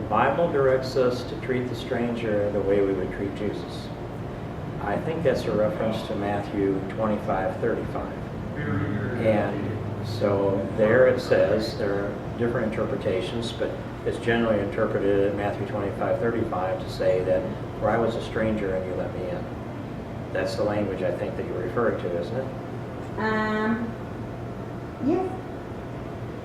Bible directs us to treat the stranger the way we would treat Jesus. I think that's a reference to Matthew 25:35. And so there it says, there are different interpretations, but it's generally interpreted in Matthew 25:35 to say that, for I was a stranger and you let me in. That's the language I think that you're referring to, isn't it? Yes.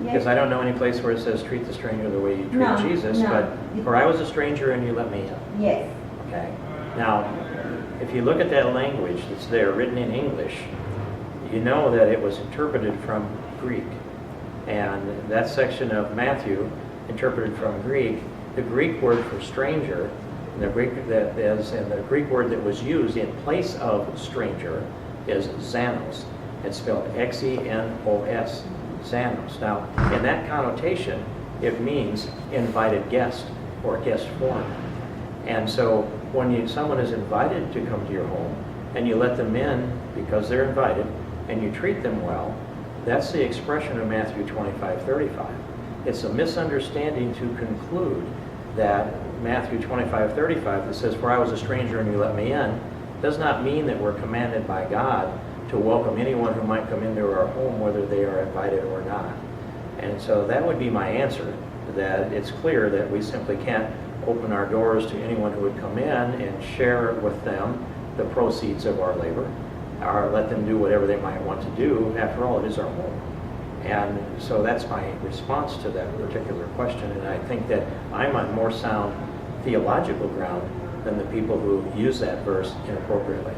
Because I don't know any place where it says treat the stranger the way you treat Jesus, but for I was a stranger and you let me in. Yes. Okay. Now, if you look at that language that's there written in English, you know that it was interpreted from Greek. And that section of Matthew, interpreted from Greek, the Greek word for stranger, the Greek word that was used in place of stranger is xanos. It's spelled Xenos, xanos. Now, in that connotation, it means invited guest or guest form. And so when someone is invited to come to your home and you let them in because they're invited and you treat them well, that's the expression of Matthew 25:35. It's a misunderstanding to conclude that Matthew 25:35 that says, for I was a stranger and you let me in, does not mean that we're commanded by God to welcome anyone who might come into our home, whether they are invited or not. And so that would be my answer, that it's clear that we simply can't open our doors to anyone who would come in and share with them the proceeds of our labor, or let them do whatever they might want to do. After all, it is our home. And so that's my response to that particular question, and I think that I'm on more sound theological ground than the people who use that verse inappropriately.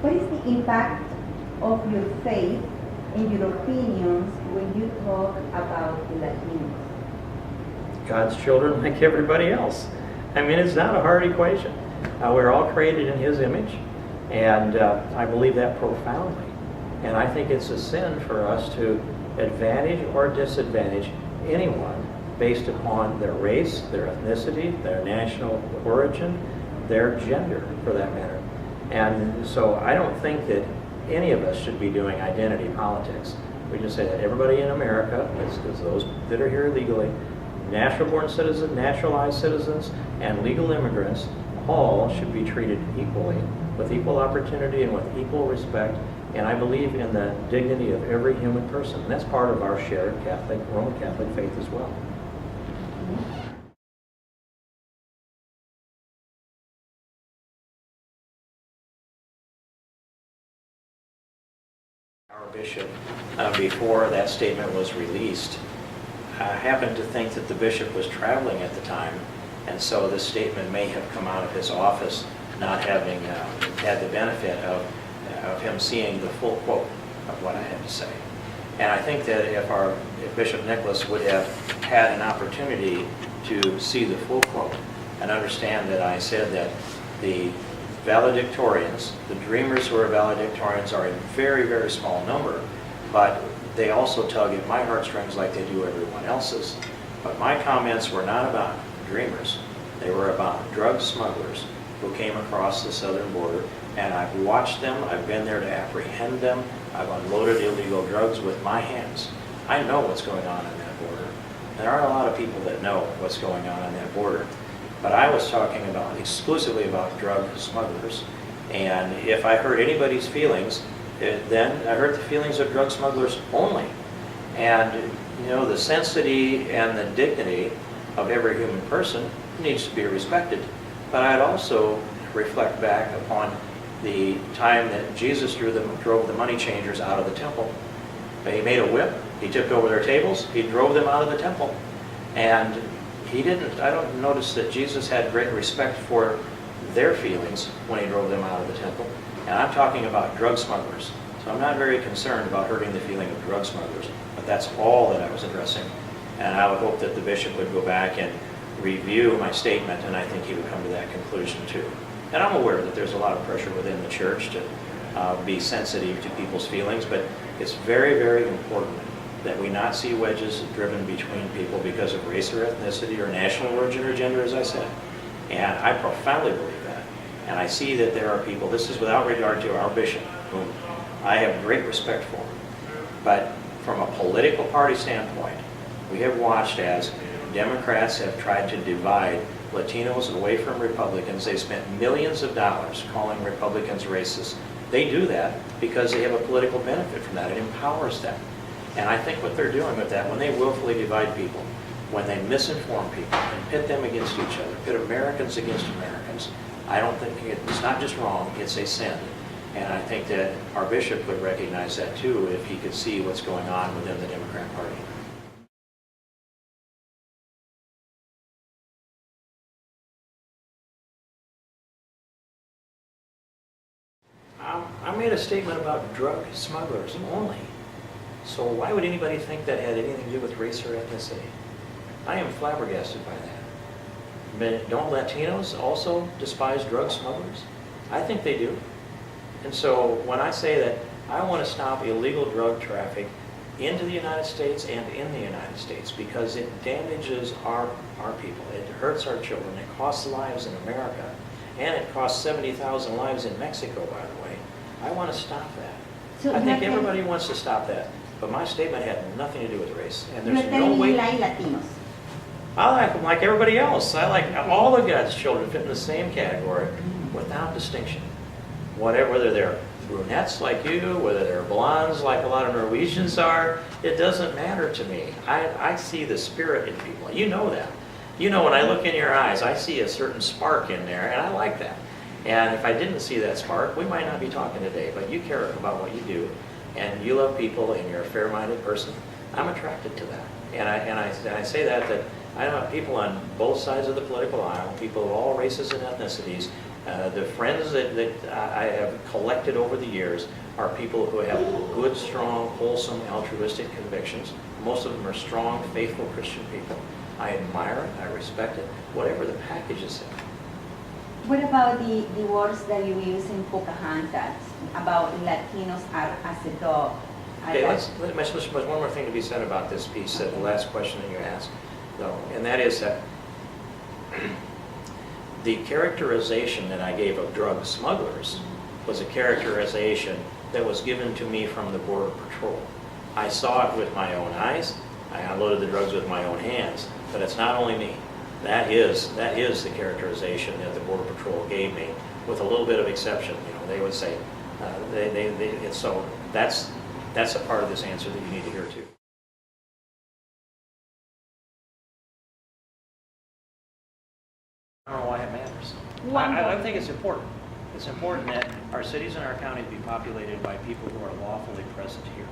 What is the impact of your faith and your opinions when you talk about the Latinos? God's children like everybody else. I mean, it's not a hard equation. We're all created in His image, and I believe that profoundly. And I think it's a sin for us to advantage or disadvantage anyone based upon their race, their ethnicity, their national origin, their gender, for that matter. And so I don't think that any of us should be doing identity politics. We just say that everybody in America, as those that are here legally, natural-born citizens, naturalized citizens, and legal immigrants, all should be treated equally, with equal opportunity and with equal respect. And I believe in the dignity of every human person. And that's part of our shared Roman Catholic faith as well. Our bishop, before that statement was released, happened to think that the bishop was traveling at the time, and so this statement may have come out of his office, not having had the benefit of him seeing the full quote of what I had to say. And I think that if Bishop Nicholas would have had an opportunity to see the full quote and understand that I said that the valedictorians, the dreamers who are valedictorians, are a very, very small number, but they also tug at my heartstrings like they do everyone else's. But my comments were not about dreamers. They were about drug smugglers who came across the southern border, and I've watched them. I've been there to apprehend them. I've unloaded illegal drugs with my hands. I know what's going on that border. There aren't a lot of people that know what's going on that border. But I was talking about exclusively about drug smugglers. And if I hurt anybody's feelings, then I hurt the feelings of drug smugglers only. And you know, the sanctity and the dignity of every human person needs to be respected. But I'd also reflect back upon the time that Jesus drove the money changers out of the temple. He made a whip, he tipped over their tables, he drove them out of the temple. And I don't notice that Jesus had great respect for their feelings when he drove them out of the temple. And I'm talking about drug smugglers. So I'm not very concerned about hurting the feeling of drug smugglers, but that's all that I was addressing. And I would hope that the bishop would go back and review my statement, and I think he would come to that conclusion too. And I'm aware that there's a lot of pressure within the church to be sensitive to people's feelings, but it's very, very important that we not see wedges driven between people because of race or ethnicity or national origin or gender, as I said. And I profoundly believe that. And I see that there are people, this is without regard to our bishop, whom I have great respect for. But from a political party standpoint, we have watched as Democrats have tried to divide Latinos away from Republicans. They've spent millions of dollars calling Republicans racist. They do that because they have a political benefit from that. It empowers them. And I think what they're doing with that, when they willfully divide people, when they misinform people and pit them against each other, pit Americans against Americans, I don't think it's not just wrong, it's a sin. And I think that our bishop would recognize that too if he could see what's going on within the Democrat Party. I made a statement about drug smugglers only. So why would anybody think that had anything to do with race or ethnicity? I am flabbergasted by that. But don't Latinos also despise drug smugglers? I think they do. And so when I say that I want to stop illegal drug traffic into the United States and in the United States because it damages our people, it hurts our children, it costs lives in America, and it costs 70,000 lives in Mexico, by the way, I want to stop that. So I think everybody wants to stop that. But my statement had nothing to do with race. And there's you're no telling way. you like Latinos. I like them like everybody else. I like all of God's children fit in the same category without distinction. Whether they're brunettes like you, whether they're blondes like a lot of Norwegians are, it doesn't matter to me. I see the spirit in people. You know that. You know, when I look in your eyes, I see a certain spark in there, and I like that. And if I didn't see that spark, we might not be talking today, but you care about what you do, and you love people, and you're a fair-minded person. I'm attracted to that. And I say that I know people on both sides of the political aisle, people of all races and ethnicities. The friends that I have collected over the years are people who have good, strong, wholesome, altruistic convictions. Most of them are strong, faithful Christian people. I admire it, I respect it, whatever the package is. What about the words that you use in Pocahontas about Latinos are as a dog? Okay, there's one more thing to be said about this piece, the last question that you asked, though, and that is that the characterization that I gave of drug smugglers was a characterization that was given to me from the Border Patrol. I saw it with my own eyes, I unloaded the drugs with my own hands, but it's not only me. That is the characterization that the Border Patrol gave me, with a little bit of exception. You know, they would say, so that's a part of this answer that you need to hear too. I don't know why it matters. I think it's important. It's important that our cities and our counties be populated by people who are lawfully present here.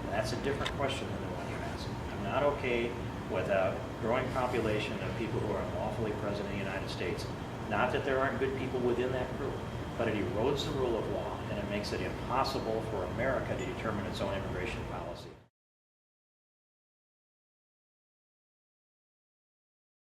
And that's a different question than the one you asked. I'm not okay with a growing population of people who are unlawfully present in the United States. Not that there aren't good people within that group, but it erodes the rule of law and it makes it impossible for America to determine its own immigration policy.